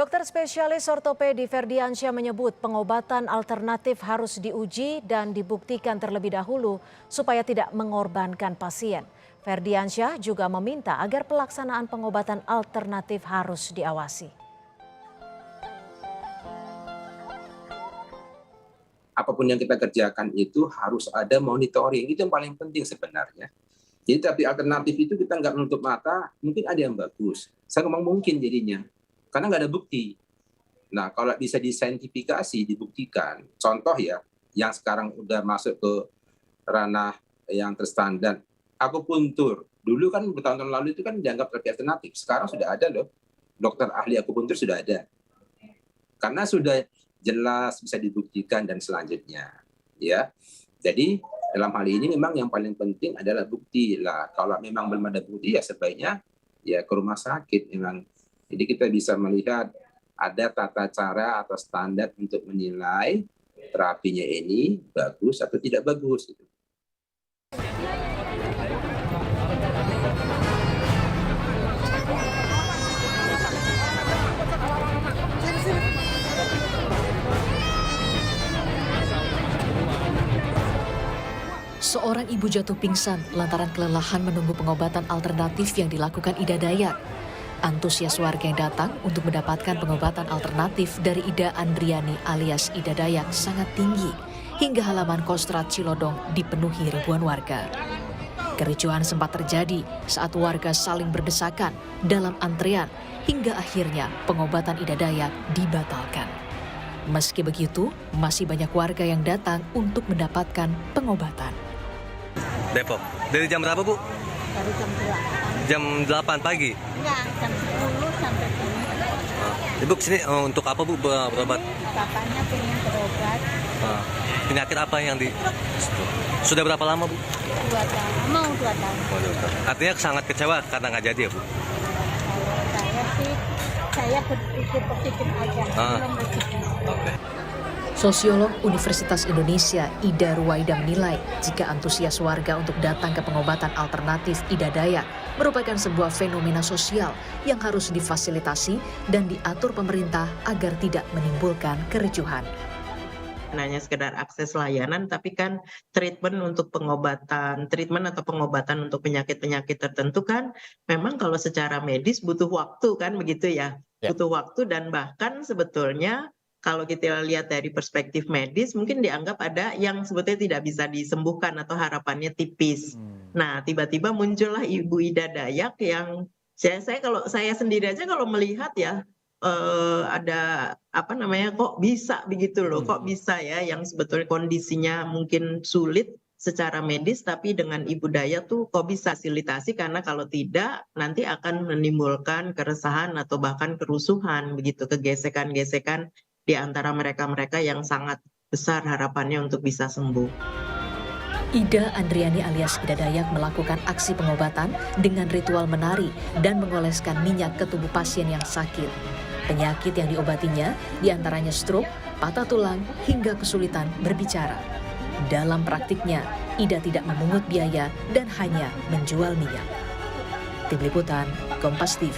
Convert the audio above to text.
Dokter spesialis ortopedi Ferdiansyah menyebut pengobatan alternatif harus diuji dan dibuktikan terlebih dahulu supaya tidak mengorbankan pasien. Ferdiansyah juga meminta agar pelaksanaan pengobatan alternatif harus diawasi. Apapun yang kita kerjakan itu harus ada monitoring, itu yang paling penting sebenarnya. Jadi terapi alternatif itu kita nggak menutup mata, mungkin ada yang bagus. Saya ngomong mungkin jadinya, karena nggak ada bukti. Nah, kalau bisa disaintifikasi, dibuktikan, contoh ya, yang sekarang udah masuk ke ranah yang terstandar, akupuntur. Dulu kan bertahun-tahun lalu itu kan dianggap terapi alternatif, sekarang sudah ada loh, dokter ahli akupuntur sudah ada. Karena sudah jelas bisa dibuktikan dan selanjutnya, ya. Jadi dalam hal ini memang yang paling penting adalah bukti lah. Kalau memang belum ada bukti ya sebaiknya ya ke rumah sakit memang. Jadi kita bisa melihat ada tata cara atau standar untuk menilai terapinya ini bagus atau tidak bagus. Seorang ibu jatuh pingsan lantaran kelelahan menunggu pengobatan alternatif yang dilakukan Ida Dayak. Antusias warga yang datang untuk mendapatkan pengobatan alternatif dari Ida Andriani alias Ida Dayak sangat tinggi, hingga halaman Kostrad Cilodong dipenuhi ribuan warga. Kericuhan sempat terjadi saat warga saling berdesakan dalam antrean, hingga akhirnya pengobatan Ida Dayak dibatalkan. Meski begitu, masih banyak warga yang datang untuk mendapatkan pengobatan. Depok. Dari jam berapa, Bu? Dari jam 8. Jam 8 pagi? Enggak, jam 10 sampai sini. Ibu kesini untuk apa, Bu, berobat? Bapaknya pengen berobat. Penyakit apa yang di... Sudah berapa lama, Bu? 2 tahun, mau 2 tahun. Artinya sangat kecewa karena nggak jadi ya, Bu? Kalau saya sih, saya berpikir positif aja, belum rezeki. Oke. Sosiolog Universitas Indonesia Ida Ruwaida menilai jika antusias warga untuk datang ke pengobatan alternatif Ida Dayak merupakan sebuah fenomena sosial yang harus difasilitasi dan diatur pemerintah agar tidak menimbulkan kericuhan. Hanya sekedar akses layanan, tapi kan treatment untuk pengobatan, treatment atau pengobatan untuk penyakit-penyakit tertentu kan memang kalau secara medis butuh waktu kan begitu ya. Butuh waktu dan bahkan sebetulnya kalau kita lihat dari perspektif medis, mungkin dianggap ada yang sebetulnya tidak bisa disembuhkan atau harapannya tipis. Nah, tiba-tiba muncullah Ibu Ida Dayak yang saya sendiri aja kalau melihat ya ada apa namanya kok bisa begitu loh, kok bisa ya yang sebetulnya kondisinya mungkin sulit secara medis, tapi dengan Ibu Dayak tuh kok bisa fasilitasi karena kalau tidak nanti akan menimbulkan keresahan atau bahkan kerusuhan begitu, kegesekan-gesekan di antara mereka-mereka yang sangat besar harapannya untuk bisa sembuh. Ida Andriani alias Ida Dayak melakukan aksi pengobatan dengan ritual menari dan mengoleskan minyak ke tubuh pasien yang sakit. Penyakit yang diobatinya diantaranya stroke, patah tulang, hingga kesulitan berbicara. Dalam praktiknya, Ida tidak memungut biaya dan hanya menjual minyak. Tim Liputan, Kompas TV.